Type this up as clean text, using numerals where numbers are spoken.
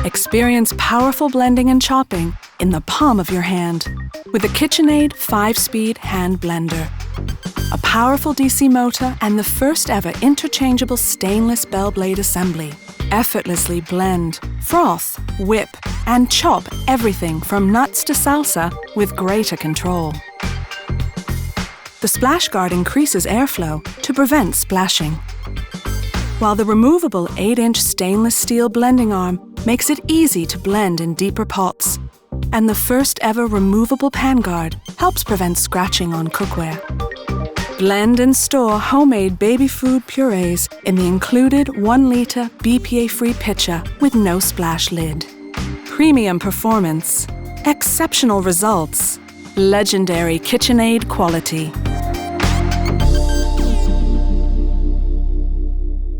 Experience powerful blending and chopping in the palm of your hand with the KitchenAid 5-speed hand blender. A powerful DC motor and the first ever interchangeable stainless bell blade assembly. Effortlessly blend, froth, whip, and chop everything from nuts to salsa with greater control. The splash guard increases airflow to prevent splashing, while the removable 8-inch stainless steel blending arm makes it easy to blend in deeper pots. And the first ever removable pan guard helps prevent scratching on cookware. Blend and store homemade baby food purees in the included 1-litre BPA-free pitcher with no splash lid. Premium performance, exceptional results, legendary KitchenAid quality.